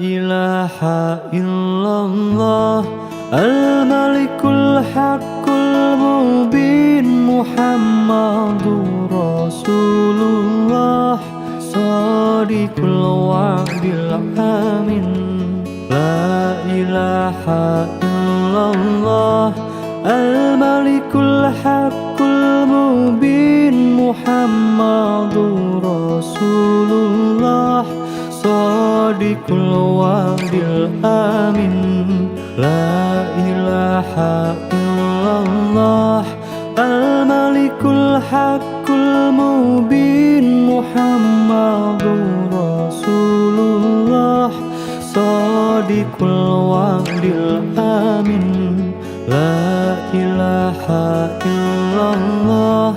ilaha illallah al-malikul haqqul mubin Muhammadur Rasulullah shadiqul wa'dil amin. La ilaha illallah al-malikul haqqul mubin Muhammadur Rasulullah shadiqul wa'dil amin. La ilaha illallah al-malikul haqqul mubin Muhammadur Rasulullah shadiqul wa'dil amin. La ilaha illallah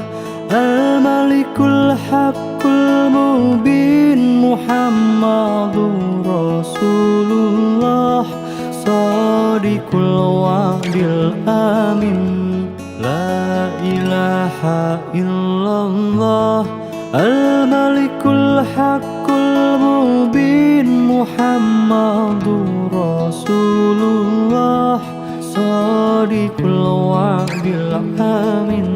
al-malikul haqqul mubin Muhammadur Rasulullah shadiqul wa'dil amin. La ilaha illallah al-malikul haqqul mubin Muhammadur Rasulullah shadiqul wa'dil amin.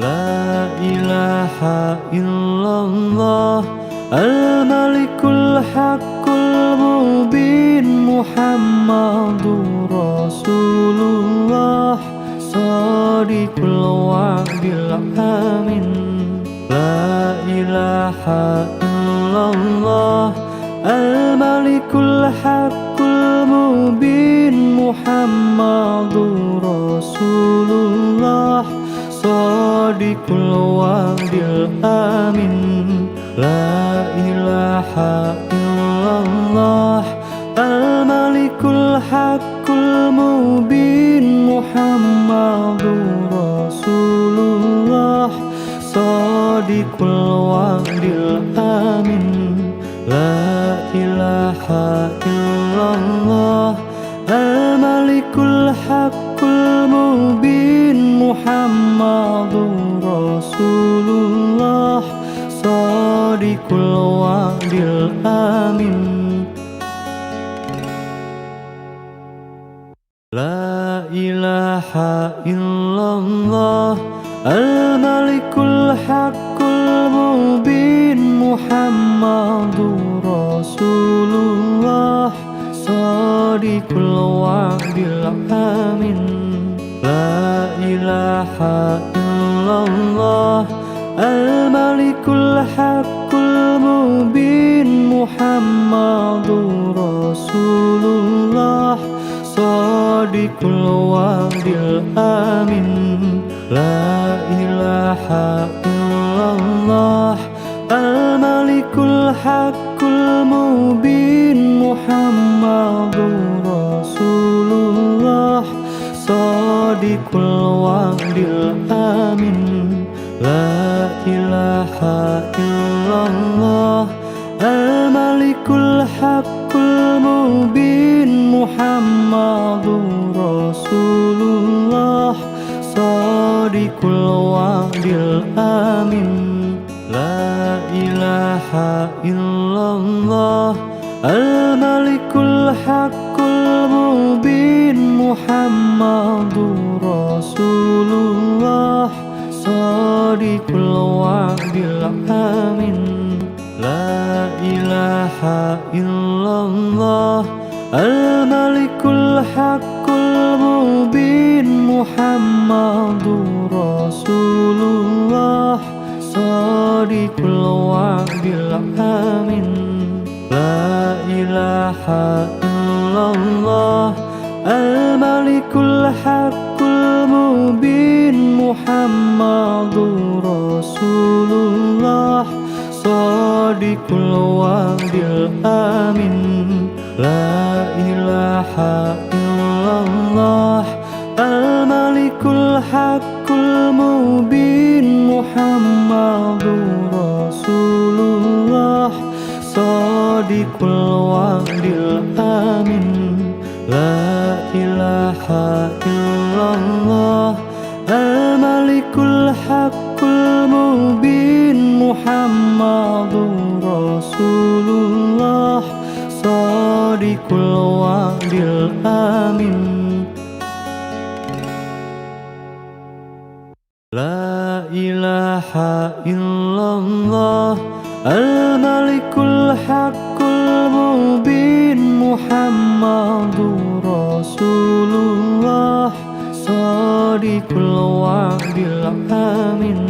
La ilaha illallah al-malikul haqqul mubin Muhammadur Rasulullah shadiqul wa'dil amin. La ilaha illallah al-malikul haqqul mubin Muhammadur Rasulullah shadiqul wa'dil amin. La ilaha illallah al-malikul haqqul mubin Muhammadur Rasulullah shadiqul wa'dil amin. La ilaha illallah al-malikul haqqul mubin Muhammadur Rasulullah shadiqul wa'dil amin. La ilaha illallah al-malikul haqqul mubin Muhammadur Rasulullah shadiqul wa'dil amin. La ilaha illallah al-malikul haqqul mubin Muhammadur Rasulullah shadiqul wa'dil amin. La ilaha illallah al-malikul haqqul mubin Muhammadur Rasulullah shadiqul wa'dil amin. La ilaha illallah al-malikul haqqul mubin Muhammadur Rasulullah shadiqul wa'dil amin. La ilaha illallah al-malikul haqqul mubin Muhammadur Rasulullah shadiqul wa'dil amin. La ilaha illallah al-malikul haqqul mubin Muhammadur Rasulullah shadiqul wa'dil amin. La ilaha illallah al-malikul haqqul mubin Muhammadur Rasulullah shadiqul wa'dil amin. La ilaha illallah al-malikul haqqul mubin Muhammadur Rasulullah shadiqul wa'dil amin. La ilaha illallah al-malikul haqqul mubin Muhammadur Rasulullah Shadiqul wa'dil amin. La ilaha illallah al-malikul haqqul mubin Muhammadur Rasulullah Shadiqul wa'dil amin.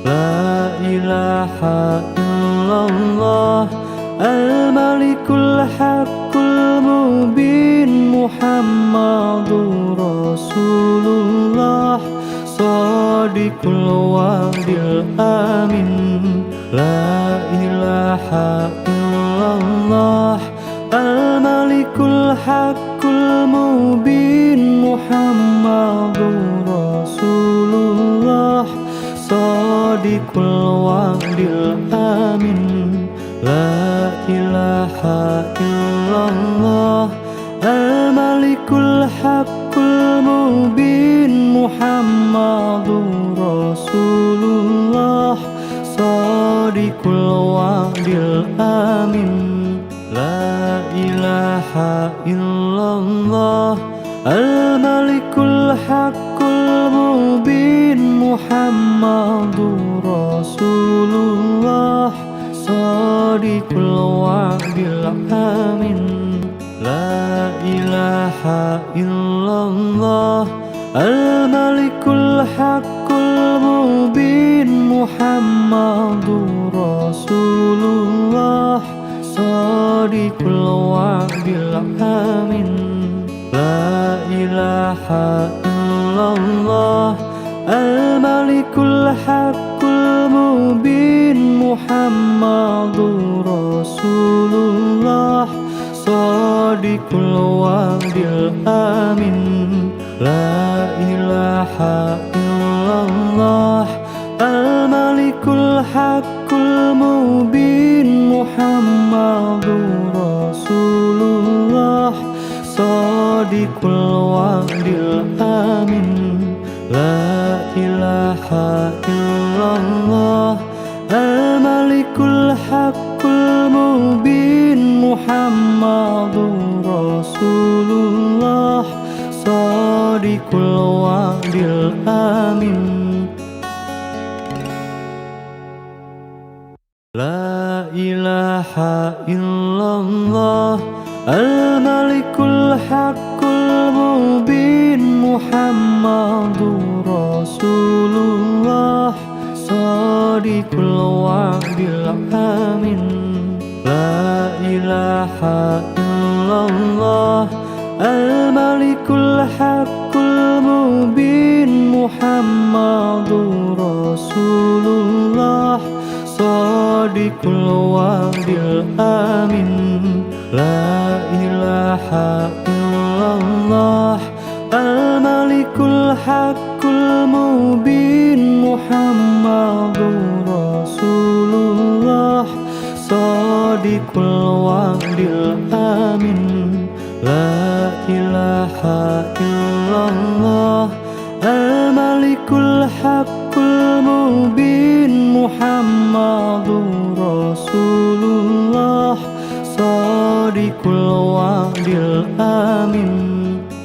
La ilaha illallah al-malikul haqqul mubin Muhammadur Rasulullah Shadiqul wa'dil amin. La ilaha illallah al-malikul haqqul mubin Muhammadur Rasulullah Shadiqul wa'dil amin. La ilaha illallah al-malikul haqqul mubin Muhammadur Rasulullah Shadiqul wa'dil amin. La ilaha illallah al-malikul haqqul mubin Muhammadur Rasulullah Shadiqul wa'dil amin. La ilaha illallah al-malikul haqqul mubin Muhammadur Rasulullah Shadiqul wa'dil amin. La ilaha illallah al-malikul haqqul mubin Muhammadur Rasulullah Shadiqul wa'dil amin. La ilaha illallah al-malikul haqqul mubin Muhammadur Rasulullah Shadiqul wa'dil amin. La ilaha illallah al-malikul haqqul mubin Muhammadur Rasulullah Shadiqul wa'dil amin. La ilaha illallah al-malikul haqqul mubin Muhammadur Rasulullah Shadiqul wa'dil amin. La ilaha illallah al-malikul haqqul mubin Muhammadur Rasulullah Shadiqul wa'dil amin. La ilaha illallah al-malikul haqqul mubin Muhammadur Rasulullah Shadiqul wa'dil amin. La ilaha illallah al-malikul haqqul mubin Muhammadur Rasulullah Shadiqul wa'dil amin.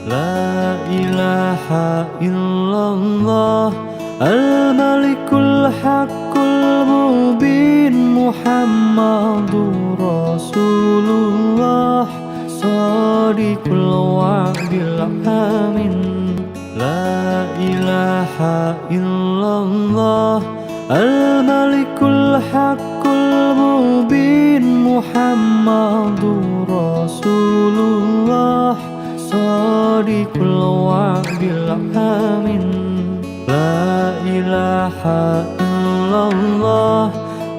La ilaha illallah al-malikul haqqul mubin Muhammadur Rasulullah Shadiqul wa'dil amin. La ilaha illallah al-malikul haqqul mubin Muhammadur Rasulullah Shadiqul wa'dil amin. La ilaha illallah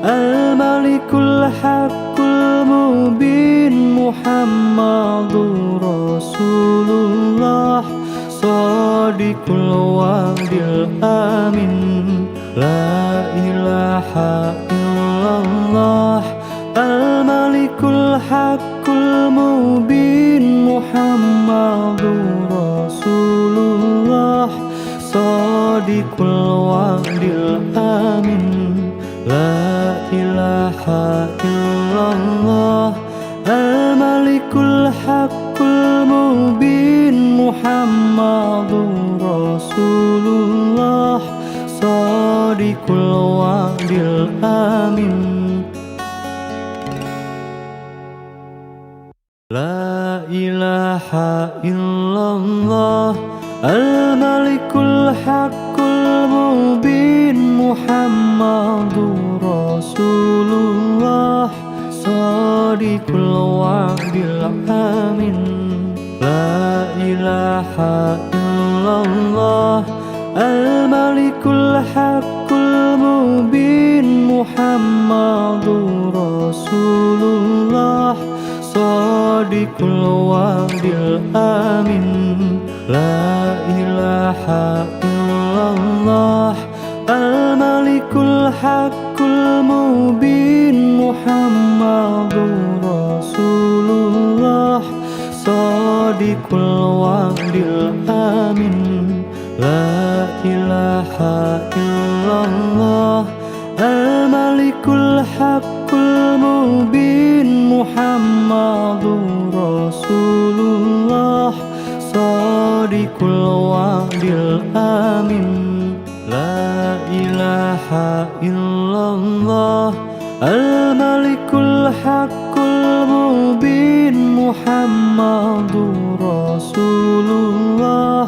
al-malikul haqqul mubin Muhammadur Rasulullah Shadiqul wa'dil amin. La ilaha illallah al-malikul haqqul mubin Muhammadur Rasulullah Shadiqul wa'dil amin. La ilaha illallah al-malikul الحق المبين محمد رسول الله صادق الوعد الأمين. لا إله إلا الله الملك الحق المبين محمد رسول الله صادق الوعد الأمين. لا إله إلا الله الملك الحق المبين محمد رسول الله صادق الوعد الأمين. لا إله إلا الله الملك الحق المبين محمد رسول الله صادق الوعد الأمين. لا إله إلا الله الملك الحق المبين محمد رسول الله صادق الوعد الأمين. لا إله إلا الله الملك الحق المبين محمد رسول الله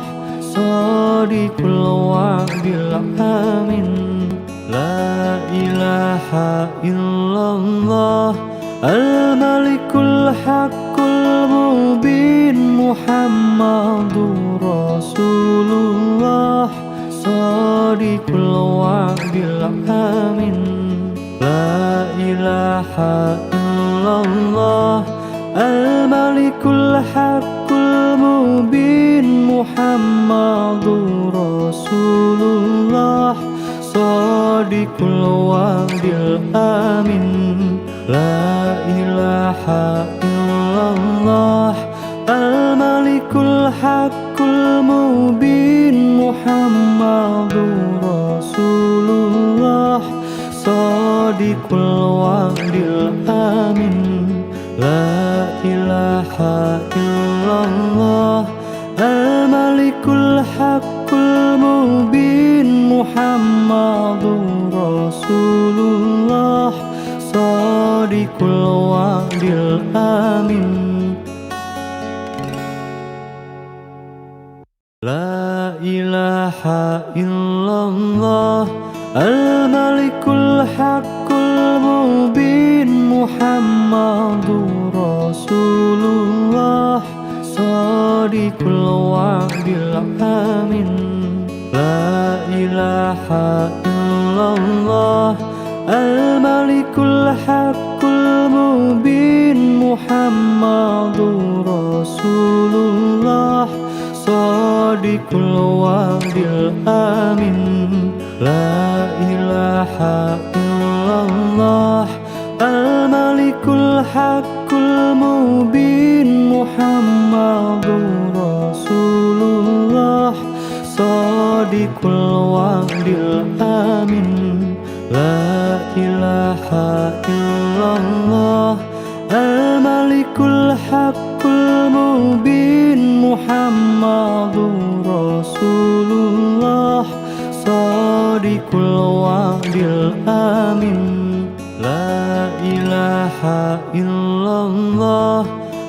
صادق الوعد الأمين. لا إله إلا الله الملك الحق المبين محمد رسول الله صادق الوعد الأمين. لا إله إلا الله الملك الحق المبين محمد رسول الله صادق الوعد الأمين. لا إله إلا الله الملك الحق المبين محمد رسول الله صادق الوعد الأمين. لا إله إلا الله الملك الحق المبين محمد رسول الله صادق الوعد الأمين. لا إله إلا الله الملك الحق المبين محمد رسول الله صادق الوعد الأمين. لا إله إلا الله الملك الحق المبين محمد رسول الله صادق الوعد الأمين. لا إله إلا الله الملك الحق المبين محمد رسول الله صادق الوعد الأمين. لا إله إلا الله الملك الحق المبين محمد رسول الله صادق الوعد الأمين. لا إله إلا الله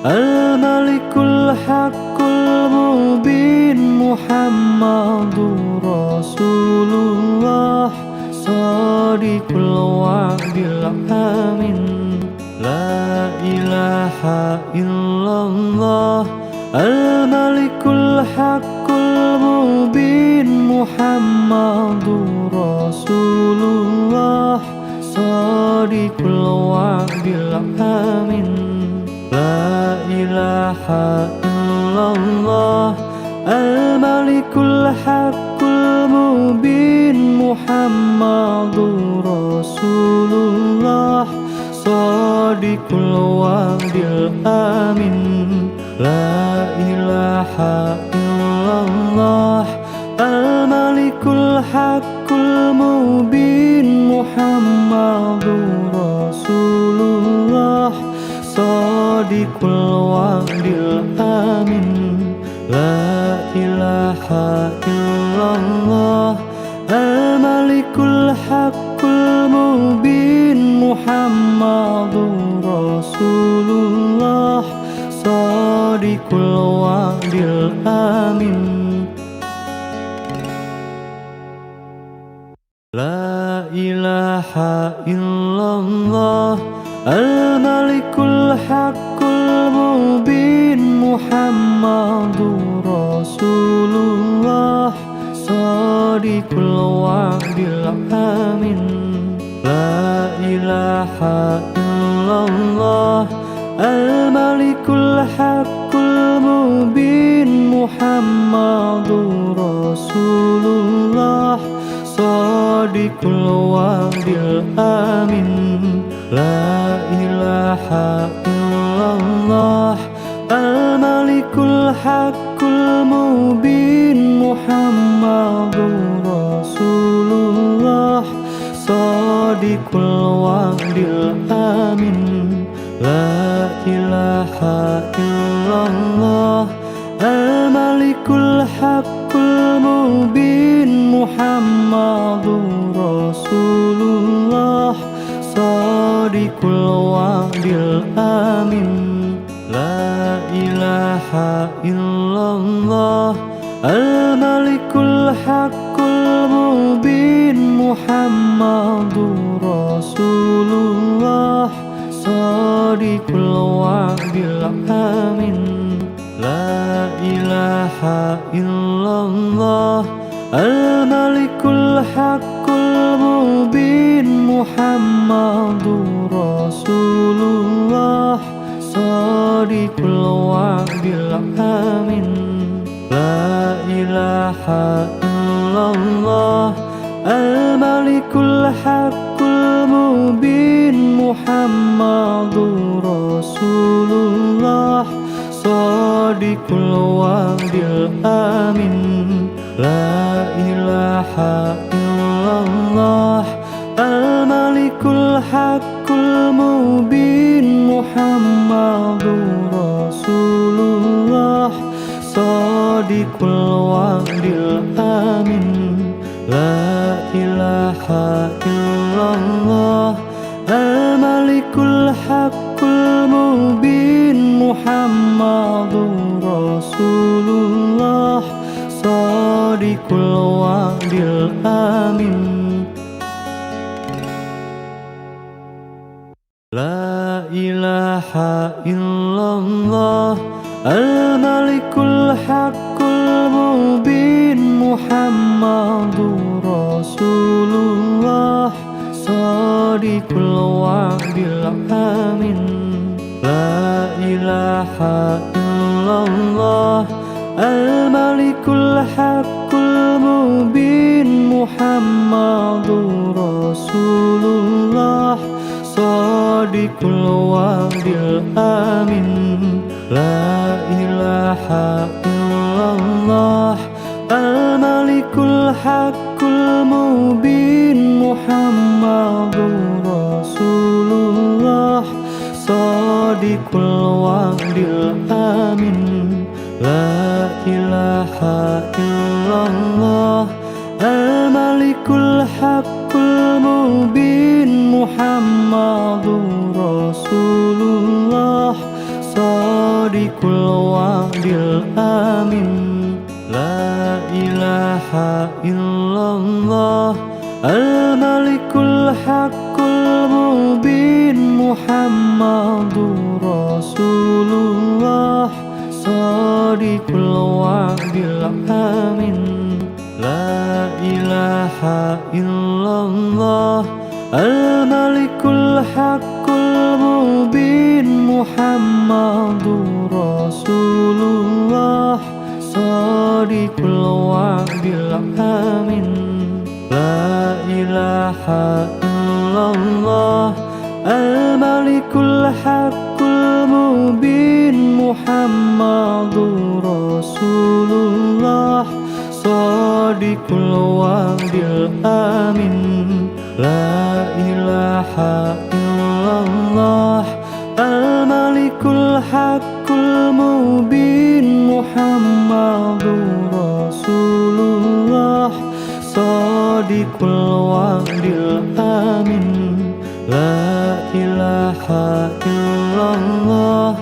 الملك الحق المبين محمد رسول الله صادق الوعد الأمين. لا إله إلا الله الملك الحق المبين محمد رسول الله صادق الوعد الأمين. لا إله إلا الله الملك الحق المبين محمد رسول الله صادق الوعد الأمين. لا إله إلا الله الملك الحق المبين محمد رسول الله صادق Shadiqul wa'dil amin. La ilaha illallah al-malikul haqqul mubin Muhammadur Rasulullah Shadiqul wa'dil amin. La ilaha illallah al-malikul haqqul mubin Muhammadur Rasulullah Shadiqul wa'dil amin. La ilaha illallah al-malikul haqqul mubin Muhammadur Rasulullah Shadiqul wa'dil amin. La ilaha illallah al-malikul haqqul mubin Muhammadur Rasulullah Shadiqul wa'dil amin. La ilaha illallah al-malikul haqqul mubin Muhammadur Rasulullah Shadiqul wa'dil amin. La ilaha illallah al-malikul haqqul mubin Muhammadur Rasulullah Shadiqul wa'dil amin. La ilaha illallah al-malikul haqqul mubin Muhammadur Rasulullah Shadiqul wa'dil amin. La ilaha illallah al-malikul haqqul mubin Muhammadur Rasulullah Shadiqul wa'dil amin. La ilaha illallah al-malikul haqqul mubin Muhammadur Rasulullah Shadiqul wa'dil amin. La ilaha illallah al-malikul haqqul mubin Muhammadur Rasulullah Shadiqul wa'dil amin. La ilaha illallah al-malikul haqqul mubin Muhammadur Rasulullah Shadiqul wa'dil amin. La ilaha illallah al-malikul haqqul mubin Muhammadur Rasulullah Shadiqul wa'dil amin. La ilaha illallah al-malikul haqqul mubin Muhammadur Rasulullah Shadiqul wa'dil amin. La ilaha illallah al-malikul haqqul mubin Muhammadur Rasulullah Shadiqul wa'dil amin. La ilaha illallah al-malikul haqqul mubin Muhammadur Rasulullah Shadiqul wa'dil amin. La ilaha illallah al-malikul haqqul mubin Muhammadur Rasulullah Shadiqul wa'dil amin. La ilaha illallah al-malikul haqqul mubin Muhammadur Rasulullah Shadiqul wa'dil amin. La ilaha illallah al-malikul الحق المبين محمد رسول الله صادق الوعد الأمين لا إله إلا الله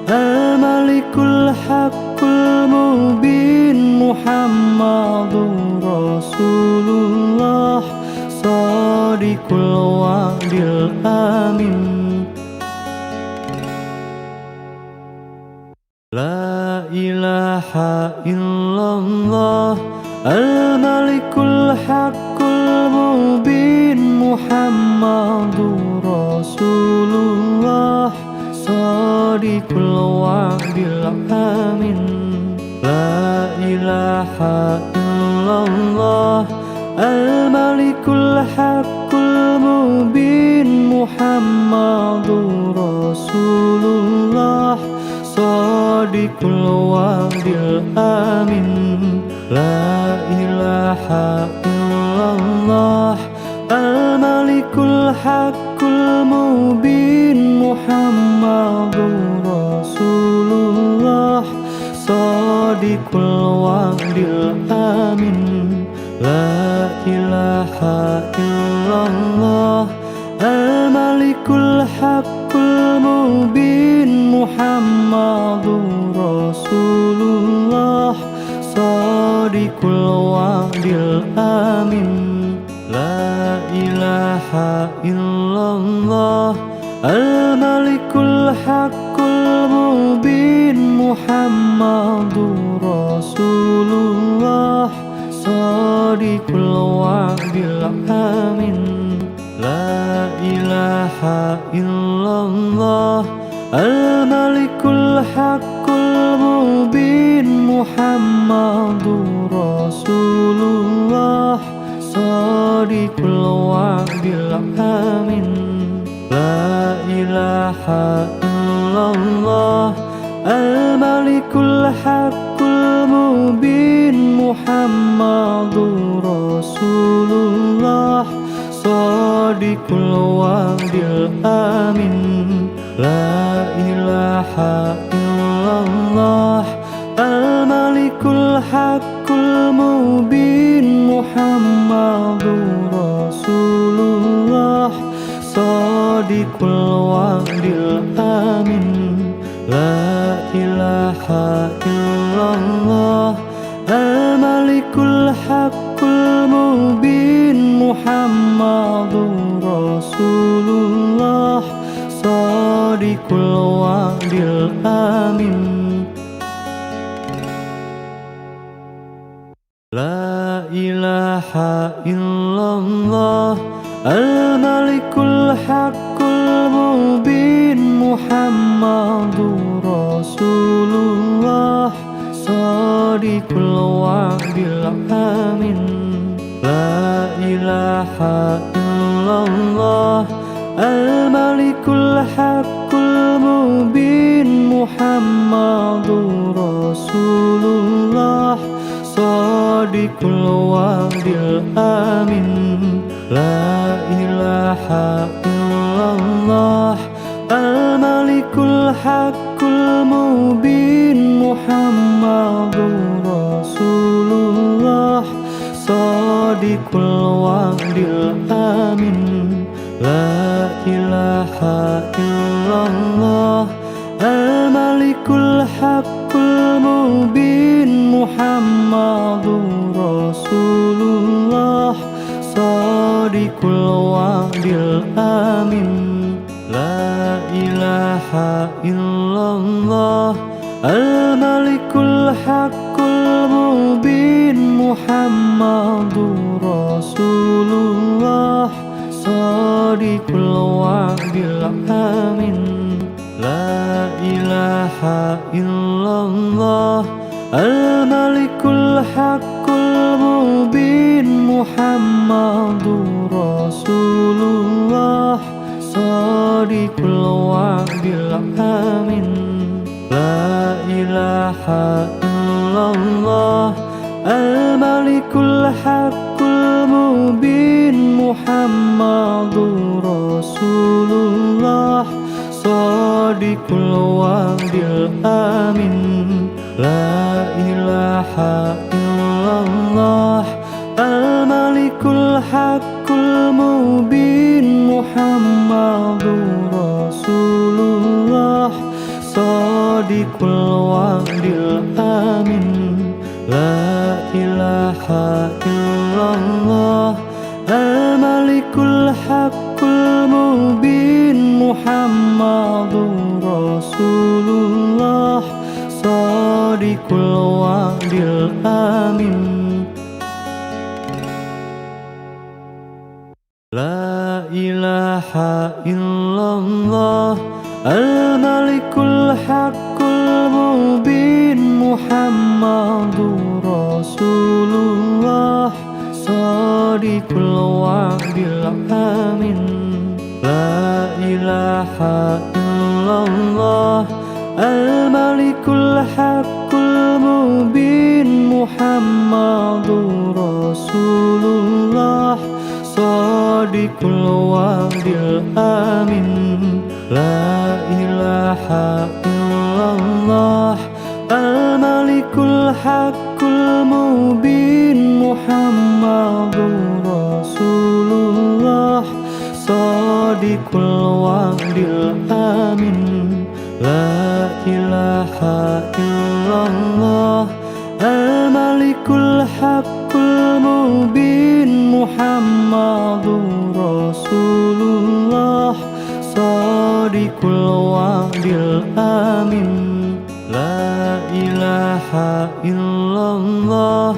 الملك الحق المبين محمد رسول الله صادق الوعد الأمين لا إله إلا الله الملك الحق المبين محمد رسول الله صادق الوعد الأمين لا إله إلا الله الملك الحق المبين محمد رسول الله صادق الوعد الأمين لا إله إلا الله الملك الحق المبين محمد رسول الله صادق الوعد الأمين لا إله إلا الله الملك الحق المبين محمد رسول الله صادق الوعد الأمين لا إله إلا الله الملك الحق المبين محمد رسول الله صادق الوعد الأمين لا إله إلا الله الملك الحق المبين محمد رسول الله صادق الوعد الأمين لا إله إلا الله الملك الحق المبين محمد رسول الله صادق الوعد الأمين لا إله إلا الله الملك الحق المبين محمد رسول الله صادق الوعد الأمين لا إله إلا الله الملك الحق المبين محمد رسول الله صادق الوعد الأمين لا إله إلا الله الملك الحق المبين محمد رسول الله صادق الوعد الأمين لا إله إلا الله الملك الحق المبين محمد رسول الله صادق الوعد الأمين لا إله إلا الله الملك الحق المبين محمد رسول الله صادق الوعد الأمين لا إله إلا الله الملك الحق المبين محمد رسول الله صادق الوعد الأمين لا إله إلا الله الملك الحق المبين محمد رسول الله صادق الوعد الأمين لا إله إلا الله الملك الحق المبين محمد رسول الله صادق الوعد الأمين لا إله إلا الله الملك الحق المبين محمد رسول الله صادق Sadiqul wa'dil amin. La ilaha illallah al-malikul haqqul mubin Muhammadur Rasulullah Sadiqul wa'dil amin. La ilaha illallah al-malikul haqqul mubin Muhammadur Rasulullah Sadiqul wa'dil amin. La ilaha illallah al-malikul haqqul mubin Muhammadur Rasulullah Sadiqul wa'dil amin. La ilaha illallah al-malikul haqqul mubin Muhammadur Rasulullah Sadiqul wa'dil amin. La ilaha illallah al-malikul haqqul mubin Muhammadur Rasulullah Sadiqul wa'dil amin. La ilaha illallah al-malikul haqqul mubin Muhammadur Rasulullah Sadiqul wa'dil amin. La ilaha illallah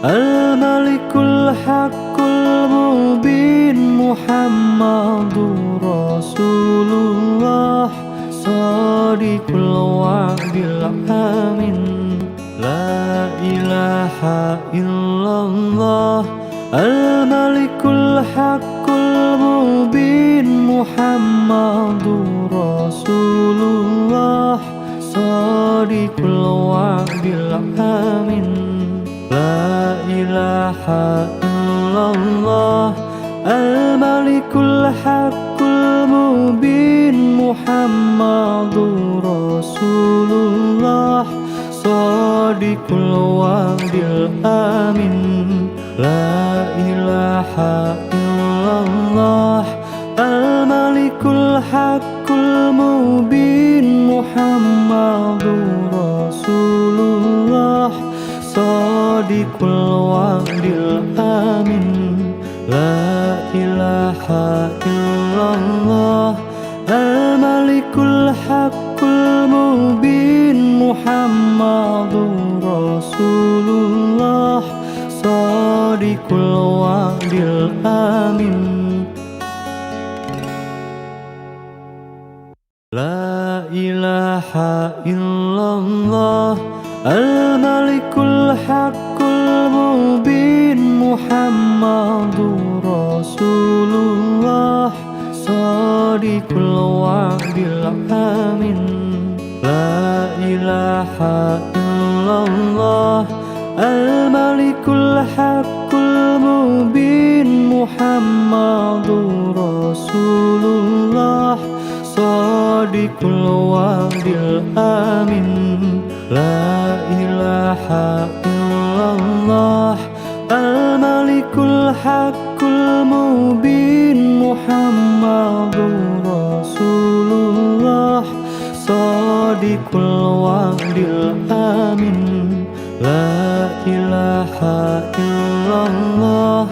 al-malikul haqqul mubin Muhammadur Rasulullah Sadiqul wa'dil amin. La ilaha illallah al-malikul haqqul mubin Muhammadur Rasulullah Sadiqul wa'dil amin. La ilaha illallah al-malikul haqqul mubin Muhammadur Rasulullah Sadiqul wa'dil amin. La ilaha illallah al-malikul haqqul mubin Muhammadur Rasulullah Sadiqul wa'dil amin. La ilaha illallah al-malikul haqqul mubin Muhammadur Rasulullah Sadiqul wa'dil amin. La ilaha illallah al-malikul haqqul mubin Muhammadur Rasulullah Sadiqul wa'dil amin. La ilaha illallah al-malikul haqqul mubin Muhammadur Rasulullah Sadiqul wa'dil amin. La ilaha illallah al-malikul haqqul mubin Muhammadur Rasulullah Sadiqul wa'dil amin. La ilaha illallah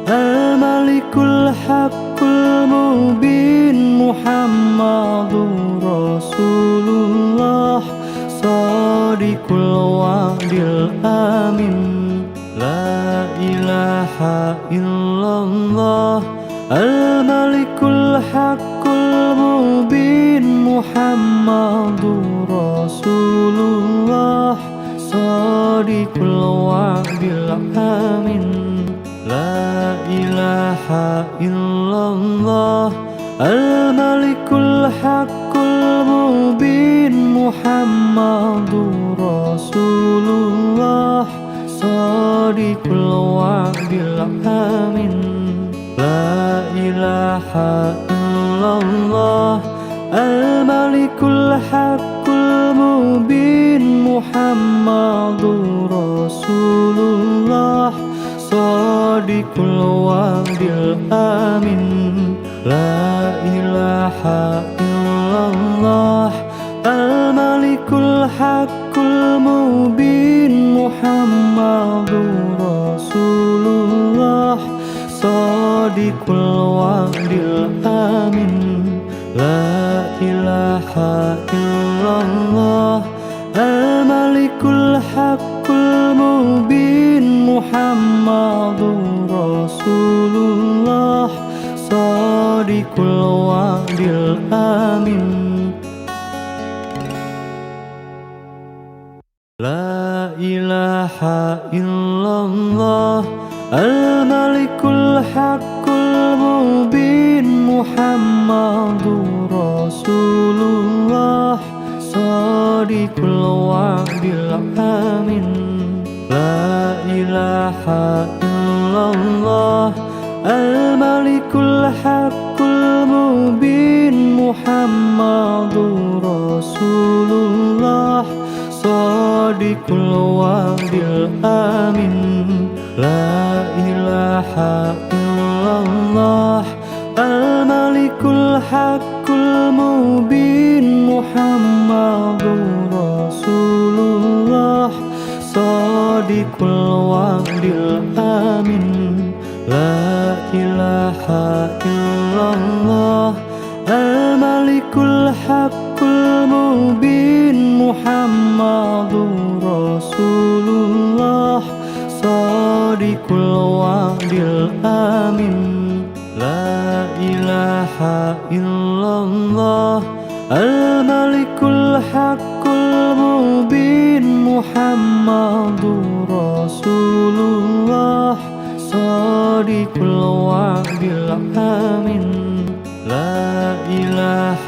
al-malikul haqqul mubin Muhammadur Rasulullah Sadiqul wa'dil amin. La ilaha illallah al-malikul haqqul mubin Muhammadur Rasulullah Sadiqul wa'dil amin. La ilaha illallah al-malikul haqqul mubin Muhammadur Rasulullah Sadiqul wa'dil amin. La ilaha illallah al-malikul الحق المبين محمد رسول الله صادق الوعد الأمين لا إله إلا الله الملك الحق المبين محمد رسول الله صادق الوعد الأمين لا إله إلا الله الملك الحق المبين محمد رسول الله صادق الوعد الأمين لا إله إلا الله الملك الحق المبين محمد رسول الله صادق الوعد الأمين لا إله إلا الله الملك الحق المبين محمد رسول الله صادق الوعد الأمين لا إله إلا الله الملك الحق المبين محمد رسول الله صادق الوعد الأمين لا إله إلا الله الملك الحق المبين محمد رسول الله صادق الوعد الأمين لا إله إلا الله الملك الحق المبين محمد رسول الله صادق الوعد الأمين لا إله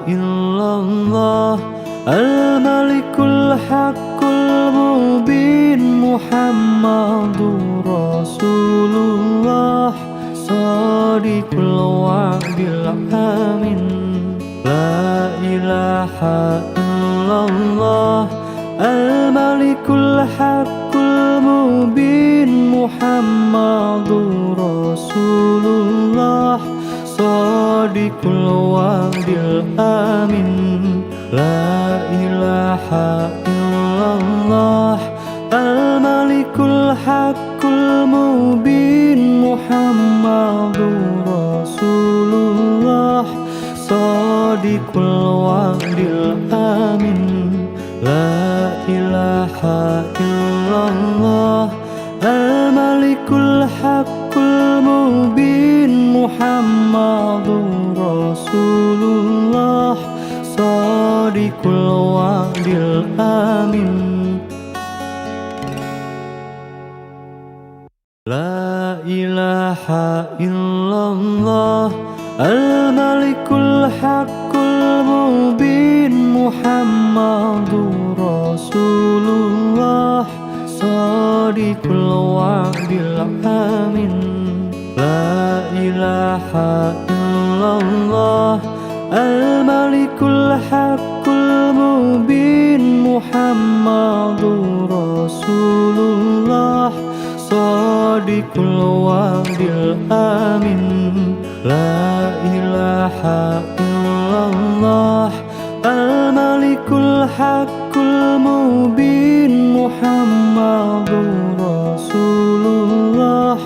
إلا الله الملك الحق المبين محمد رسول الله صادق الوعد الأمين لا إله إلا الله الملك الحق المبين محمد رسول الله صادق الوعد الأمين لا إله إلا الله الملك الحق المبين محمد رسول الله صادق الوعد الأمين لا إله إلا الله الملك الحق المبين محمد رسول الله صادق الوعد الأمين لا إله إلا الله الملك الحق المبين محمد رسول الله صادق الوعد الأمين لا إله إلا الله الملك الحق المبين محمد رسول الله صادق الوعد الأمين لا إله إلا الله الملك الحق المبين محمد رسول الله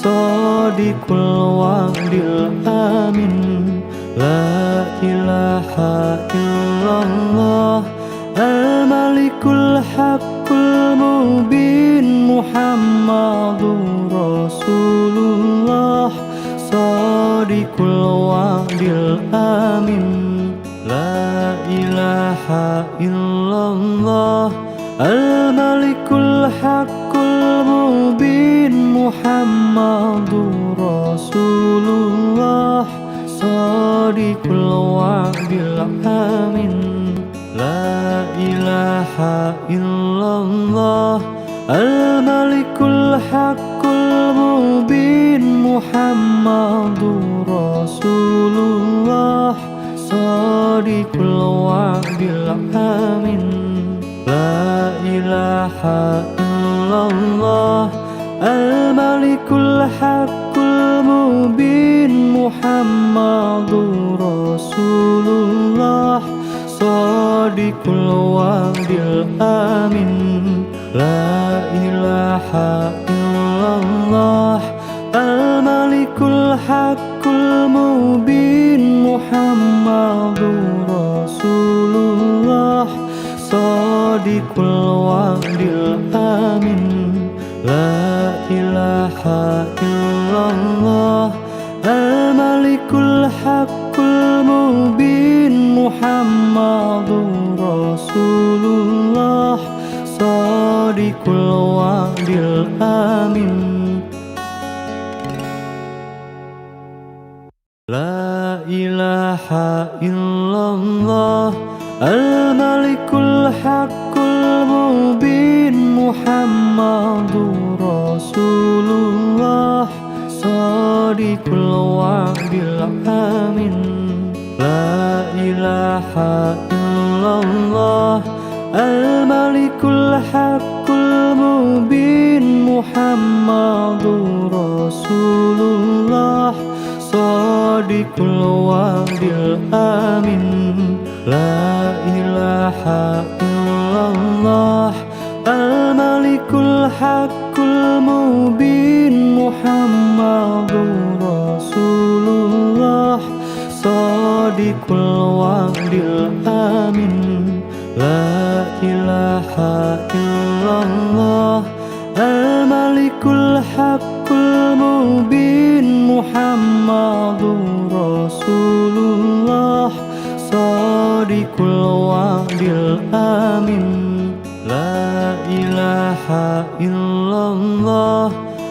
صادق الوعد الأمين لا إله إلا الله الملك الحق المبين محمد رسول الله صادق الوعد الأمين لا إله إلا الله الملك الحق المبين محمد رسول الله صادق الوعد الأمين لا إله إلا الله الملك الحق المبين محمد رسول الله صادق Sadiqul wa'dil amin. La ilaha illallah al-malikul haqqul mubin Muhammadur Rasulullah Sadiqul wa'dil amin. La ilaha illallah al-malikul haqqul mubin Muhammadur Rasulullah Sadiqul wa'dil amin. La ilaha illallah al-malikul haqqul mubin Muhammadur Rasulullah Sadiqul wa'dil amin. La ilaha illallah al-malikul haqqul mubin Muhammadur Rasulullah Sadiqul wa'dil amin. La ilaha illallah al-malikul haqqul mubin Muhammadur Rasulullah Sadiqul wa'dil amin. La ilaha illallah al-malikul haqqul mubin Muhammadur Rasulullah Sadiqul wa'dil amin. La ilaha illallah al-malikul haqqul mubin Muhammadur Rasulullah Sadiqul wa'dil amin. La ilaha illallah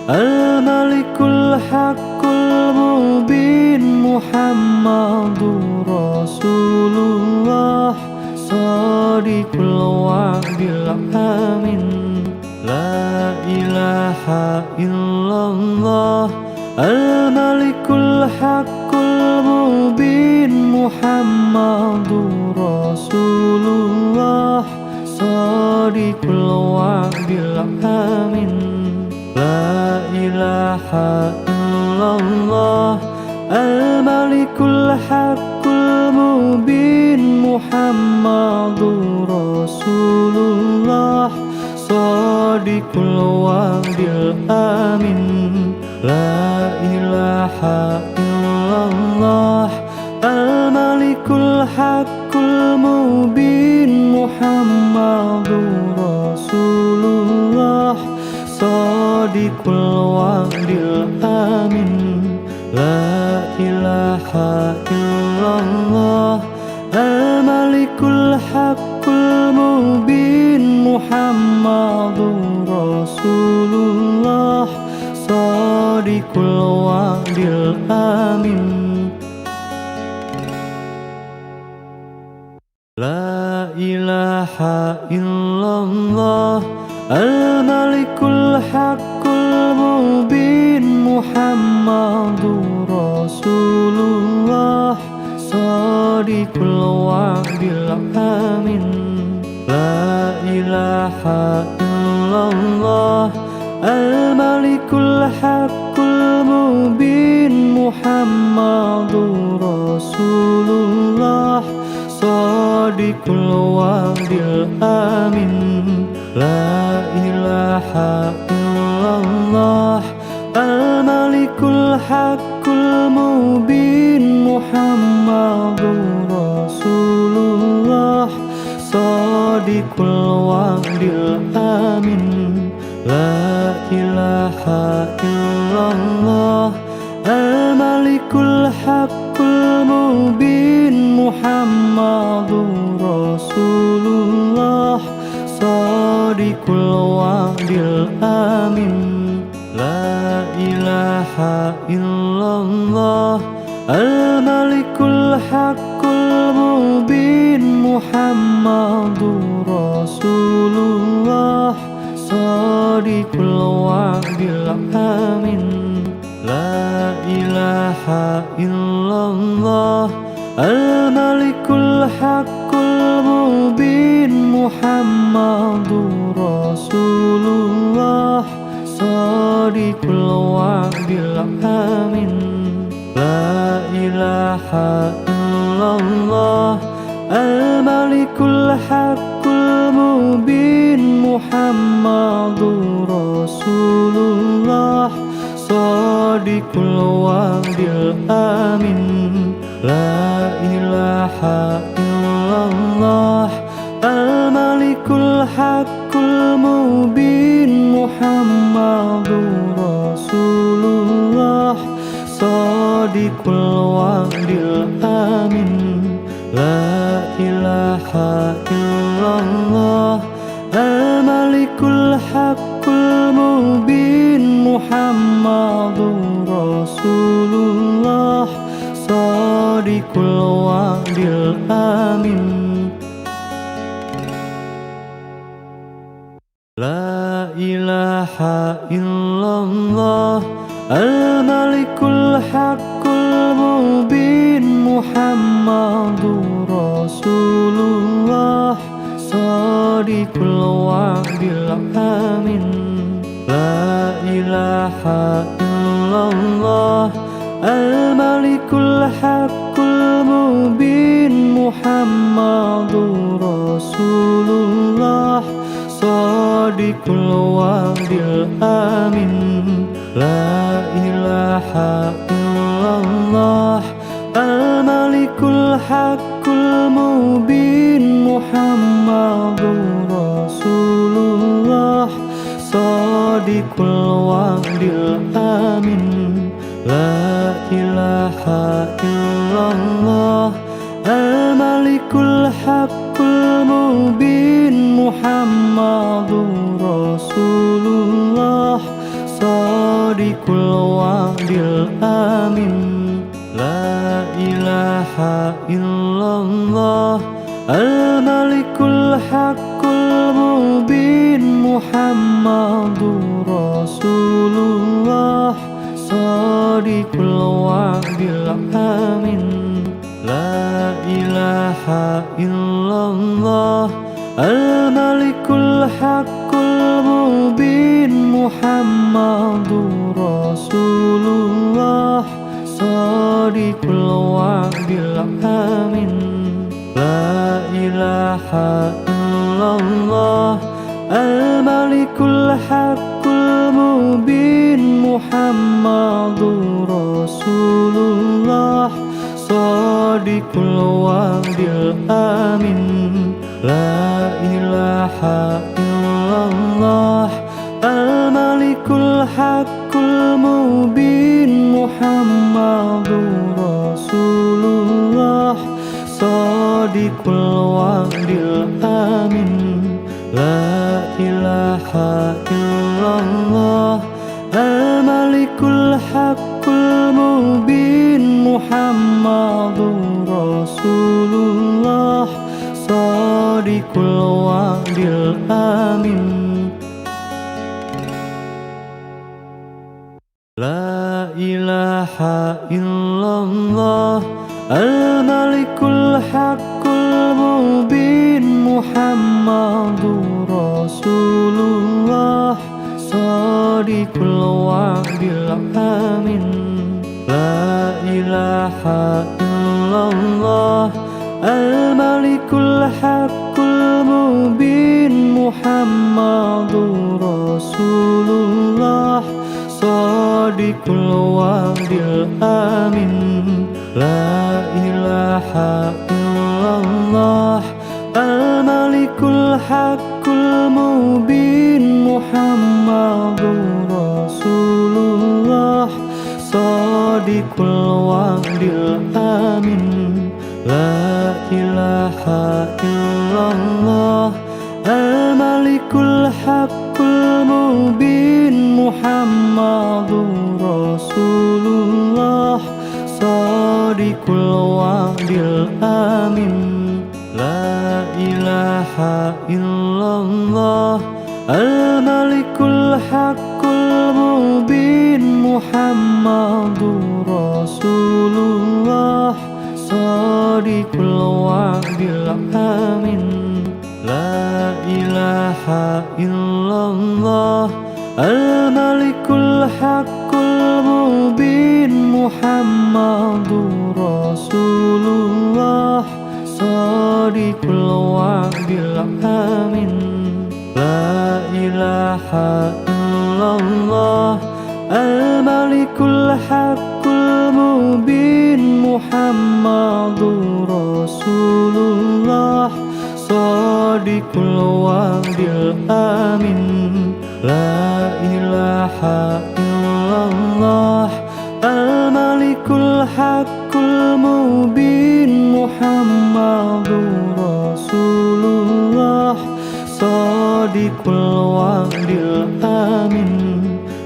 al-malikul haqqul mubin Muhammadur Rasulullah Sadiqul wa'dil amin. La ilaha illallah al-malikul haqqul mubin Muhammadur Rasulullah Sadiqul wa'dil amin. La ilaha illallah al-malikul haqqul mubin Muhammadur Rasulullah Sadiqul wa'dil amin. La ilaha illallah al-malikul haqqul mubin Muhammadur Rasulullah Sadiqul wa'dil amin. La ilaha illallah al-malikul haqqul mubin Muhammadur Rasulullah Sadiqul wa'dil amin. La ilaha illallah al-malikul haqqul mubin Muhammadur Rasulullah Sadiqul wa'dil amin. La ilaha illallah al-malikul haqqul mubin Muhammadur Rasulullah Sadiqul wa'dil amin. La ilaha illallah al-malikul haqqul mubin Muhammadur Rasulullah Sadiqul wa'dil amin. La ilaha illallah al-malikul haqqul mubin Muhammadur Rasulullah Sadiqul wa'dil amin. La ilaha illallah al-malikul haqqul mubin Muhammadur Rasulullah Sadiqul wa'dil amin. La ilaha illallah al-malikul الحق المبين محمد رسول الله صادق الوعد الأمين لا إله إلا الله الملك الحق المبين محمد رسول الله صادق الوعد الأمين لا إله إلا الله الملك الحق المبين محمد رسول الله صادق الوعد الأمين لا إله إلا الله الملك الحق المبين محمد رسول الله صادق الوعد الأمين لا إله إلا الله الملك الحق المبين محمد رسول الله صادق الوعد الأمين لا إله إلا الله الملك الحق المبين محمد رسول الله صادق الوعد الأمين لا إله إلا الله الملك الحق المبين محمد رسول الله صادق الوعد الأمين لا إله إلا الله الملك الحق المبين محمد رسول الله صادق الوعد الأمين لا إله إلا الله الملك الحق المبين محمد رسول الله صادق الوعد الأمين لا إله إلا الله الملك الحق المبين محمد رسول الله صادق الوعد الأمين لا إله إلا الله الملك الحق المبين محمد رسول الله صادق الوعد الأمين لا إله إلا الله الملك الحق المبين محمد رسول الله صادق الوعد الأمين لا إله إلا الله الملك الحق المبين محمد رسول الله صادق الوعد الأمين لا إله إلا الله الملك الحق المبين محمد رسول الله صادق الوعد الأمين لا إله إلا الله الملك الحق المبين محمد رسول الله صادق الوعد الأمين لا إله إلا الله الملك الحق المبين محمد رسول الله صادق الوعد الأمين لا إله إلا الله الملك الحق المبين محمد رسول الله صادق الوعد الأمين لا إله إلا الله الملك الحق المبين محمد رسول الله Shadiqul wa'dil amin. La ilaha illallah al-malikul haqqul mubin Muhammadur Rasulullah Shadiqul wa'dil amin. La ilaha illallah al-malikul haqqul mubin Muhammadur Rasulullah Shadiqul wa'dil amin. La ilaha illallah al-malikul haqqul mubin Muhammadur Rasulullah Shadiqul wa'dil amin.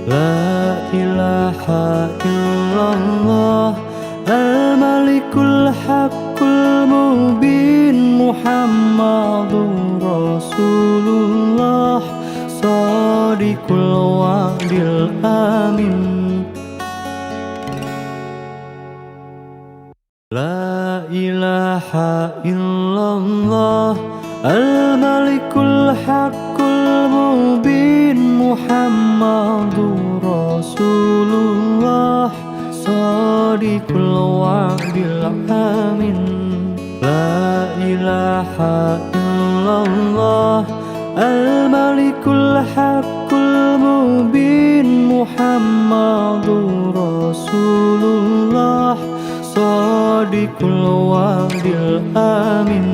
La ilaha illallah al-malikul haqqul mubin Muhammadur Rasulullah Shadiqul wa'dil amin. La ilaha illallah al-malikul haqqul mubin Muhammadur Rasulullah Shadiqul wa'dil amin. La ilaha illallah al-malikul haqqul mubin Muhammadur Rasulullah Shadiqul wa'dil amin.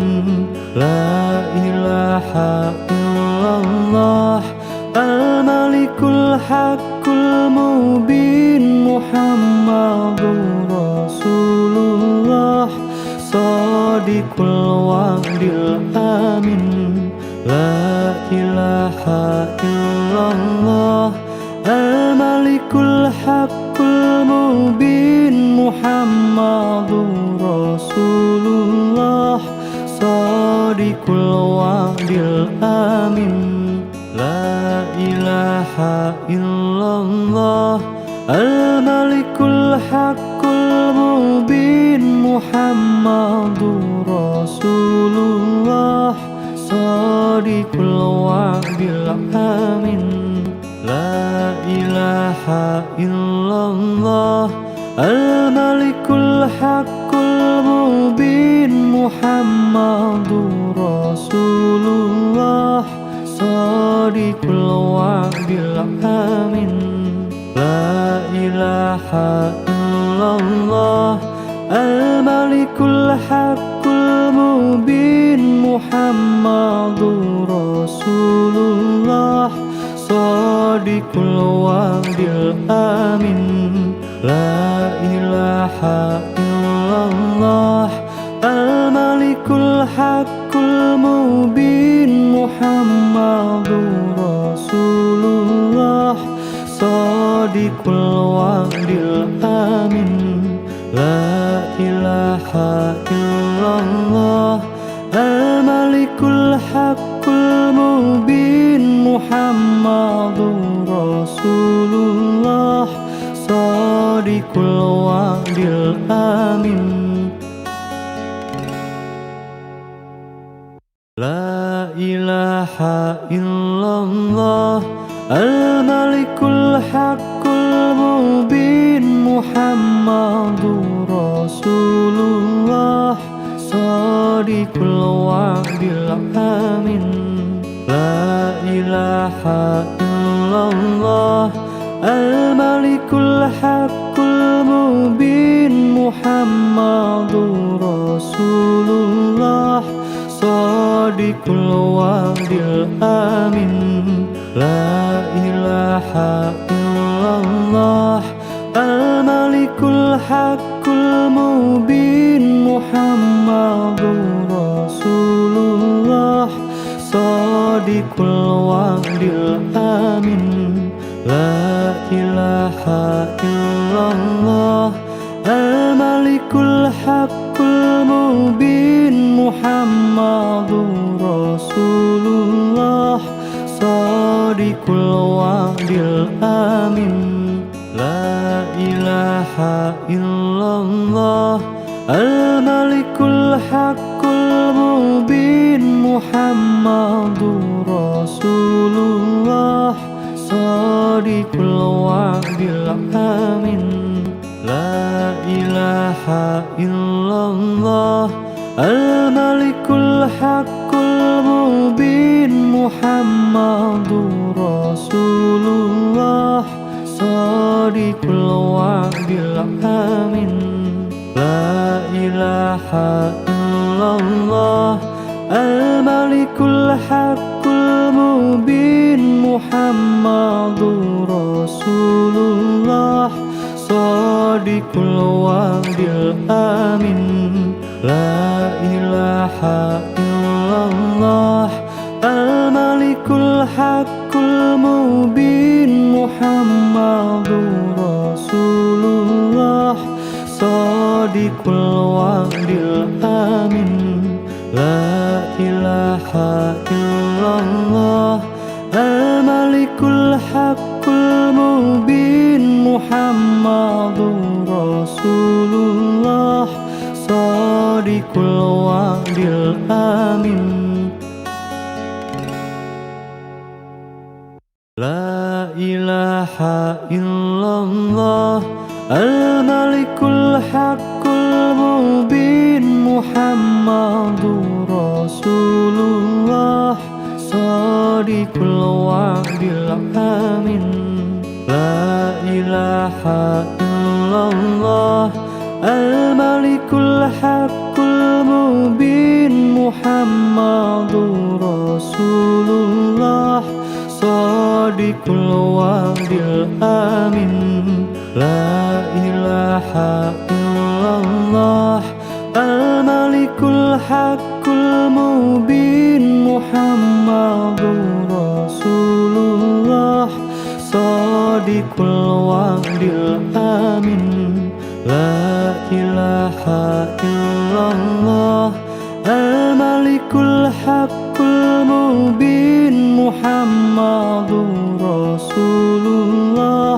La ilaha illallah al-malikul haqqul mubin Muhammadur Rasulullah Shadiqul wa'dil amin. La ilaha illallah al-malikul haqqul mubin Muhammadur Rasulullah Shadiqul wa'dil amin. La ilaha illallah al-malikul haqqul mubin Muhammadur Rasulullah Shadiqul wa'dil amin. La ilaha illallah al-malikul haqqul mubin Muhammadur Rasulullah Shadiqul wa'dil amin. La ilaha illallah al-malikul haqqul mubin Muhammadur Rasulullah Shadiqul wa'dil amin. La ilaha illallah al-malikul haqqul mubin Muhammadur Rasulullah Shadiqul wa'dil amin. La ilaha illallah al-malikul haqqul mubin Muhammadur Rasulullah Shadiqul wa'dil amin. La ilaha illallah al-malikul haqqul mubin Muhammadur Rasulullah Shadiqul wa'dil amin. La ilaha illallah al-malikul haqqul mubin Muhammadur Rasulullah Shadiqul wa'dil amin. La ilaha illallah al-malikul haqqul mubin Muhammadur Rasulullah Shadiqul wa'dil amin. La ilaha illallah al-malikul haqqul mubin Muhammadur Rasulullah Shadiqul wa'dil amin. La ilaha illallah al-malikul الحق المبين محمد رسول الله صادق الوعد الأمين لا إله إلا الله الملك الحق المبين محمد رسول الله صادق الوعد الأمين لا إله إلا الله الملك الحق المبين محمد رسول الله صادق الوعد الأمين لا إله إلا الله الملك الحق المبين محمد رسول الله صادق الوعد الأمين لا إله إلا الله الملك الحق المبين محمد رسول الله صادق الوعد الأمين لا إله إلا الله الملك الحق المبين محمد رسول الله صادق الوعد الأمين لا إله إلا الله الملك الحق المبين محمد رسول الله صادق الوعد الأمين لا إله إلا الله الملك الحق المبين محمد رسول الله صادق الوعد الأمين لا إله إلا الله الملك الحق المبين محمد رسول الله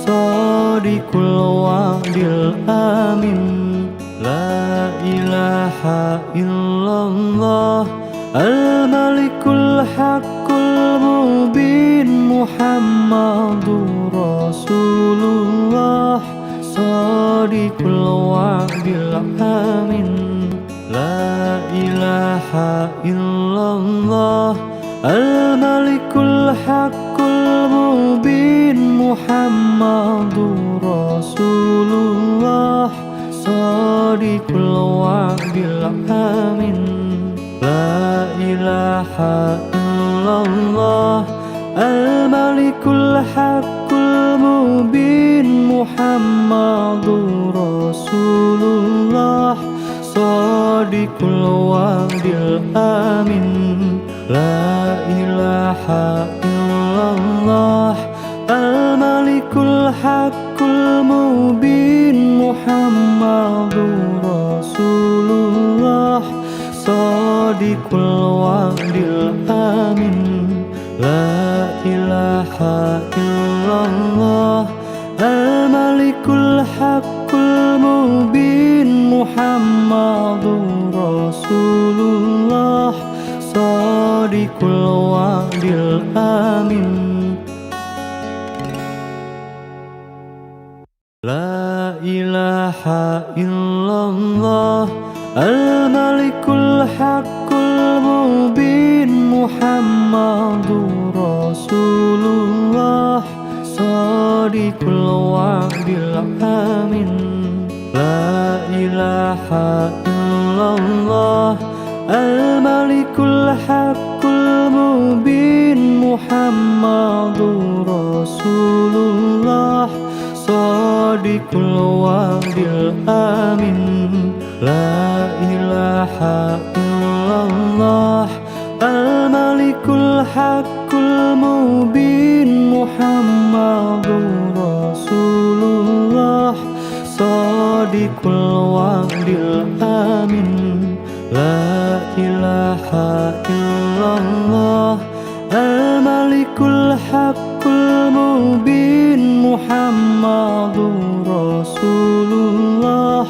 صادق الوعد الأمين لا إله إلا الله الملك الحق المبين محمد رسول الله صادق الوعد الأمين لا إله إلا الله الملك الحق المبين محمد رسول الله صادق الوعد الأمين لا إله إلا الله الملك الحق المبين محمد رسول الله صادق الوعد الأمين لا إله إلا الله الملك الحق المبين محمد رسول الله صادق الوعد الأمين لا إله إلا الله الملك الحق المبين محمد رسول الله صادق الوعد الأمين لا إله إلا الله الملك الحق المبين محمد رسول الله صادق الوعد الأمين لا إله إلا الله الملك الحق المبين محمد رسول الله صادق الوعد الأمين لا إله إلا الله الملك الحق المبين محمد رسول الله صادق الوعد الأمين لا إله إلا الله الملك الحق المبين محمد رسول الله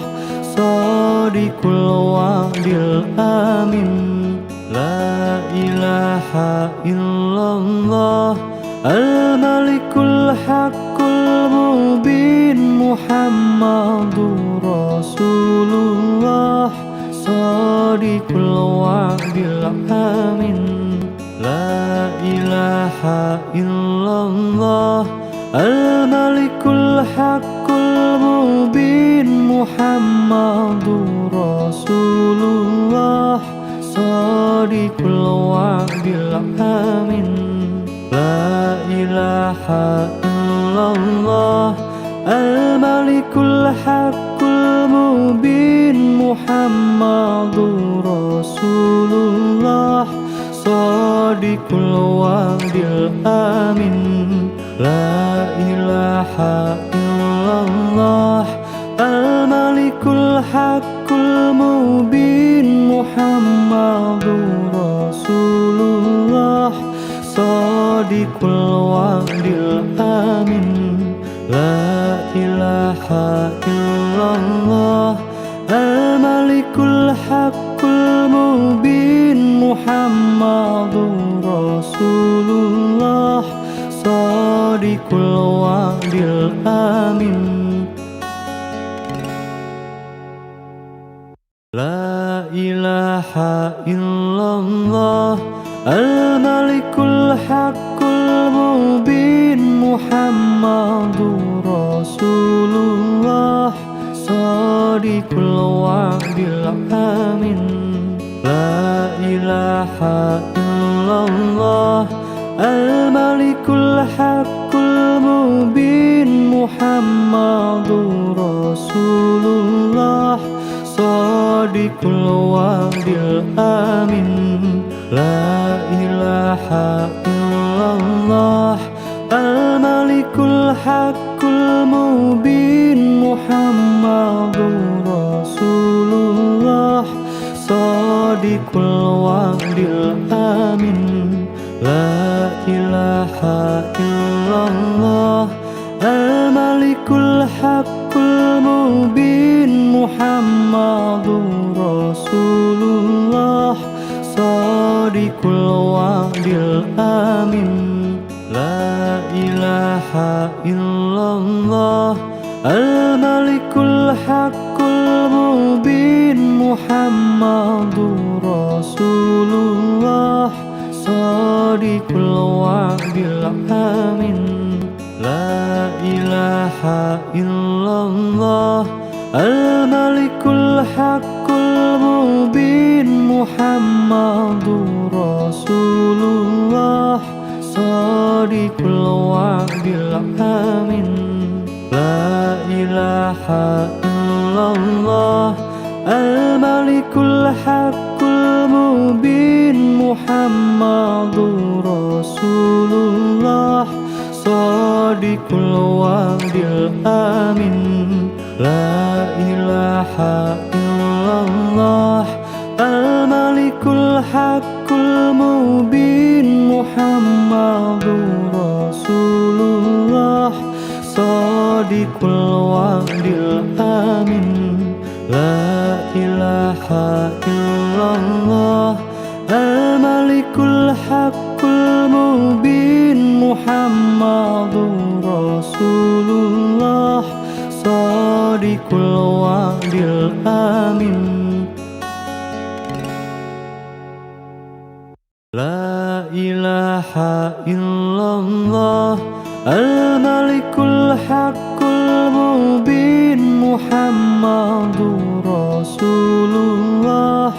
صادق Shadiqul wa'dil amin. La ilaha illallah al-malikul haqqul mubin Muhammadur Rasulullah Shadiqul wa'dil amin. La ilaha illallah al-malikul haqqul mubin Muhammadur Rasulullah Shadiqul wa'dil amin. La ilaha illallah al-malikul haqqul mubin Muhammadur Rasulullah Shadiqul wa'dil amin. La ilaha illallah al-malikul haqqul mubin Muhammadur Rasulullah Shadiqul wa'dil amin. La ilaha illallah al-malikul haqqul mubin Muhammadur Rasulullah Shadiqul wa'dil amin. La ilaha illallah al-malikul haqqul mubin Muhammadur Rasulullah Shadiqul wa'dil amin. La ilaha illallah al-malikul haqqul mubin Muhammadur Rasulullah Shadiqul wa'dil amin. La ilaha illallah al-malikul haqqul mubin Muhammadur Rasulullah Shadiqul wa'dil amin. La ilaha illallah al-malikul haqqul mubin Muhammadur Rasulullah Shadiqul wa'dil amin. La ilaha illallah al-malikul haqqul mubin Muhammadur Rasulullah Shadiqul wa'dil amin. La ilaha illallah al-malikul haqqul mubin Muhammadur Rasulullah Shadiqul wa'dil amin. La ilaha illallah al-malikul haqqul mubin Muhammadur Rasulullah Shadiqul wa'dil amin. La ilaha illallah al-malikul haqqul mubin Muhammadur Rasulullah Shadiqul wa'dil amin. La ilaha illallah al-malikul haqqul mubin Muhammadur Rasulullah Shadiqul wa'dil amin. La ilaha illallah al-malikul haqqul mubin Muhammadur Rasulullah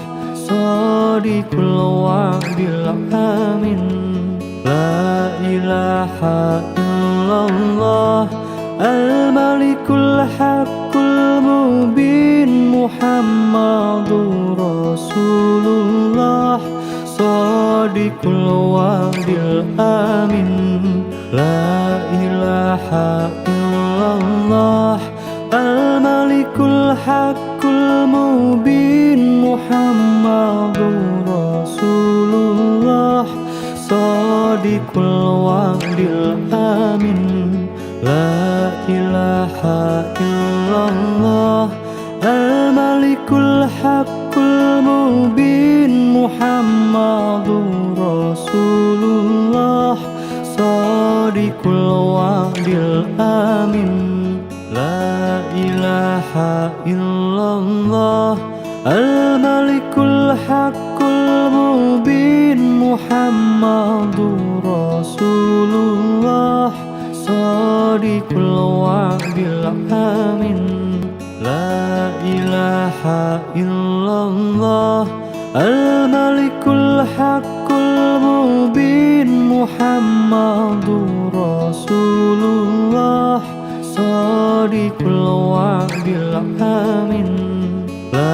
Shadiqul wa'dil amin. La ilaha illallah al-malikul haqqul mubin Muhammadur Rasulullah Shadiqul wa'dil amin. La ilaha illallah al-malikul haqqul mubin Muhammadur Rasulullah Shadiqul wa'dil amin. La ilaha illallah al-malikul haqqul mubin Muhammadur Rasulullah Shadiqul wa'dil amin La ilaha illallah Al-Malikul haqqul mubin Muhammadur Rasulullah Shadiqul wa'dil amin La ilaha illallah Al-Malikul haqqul mubin Muhammadur Rasulullah Shadiqul wa'dil amin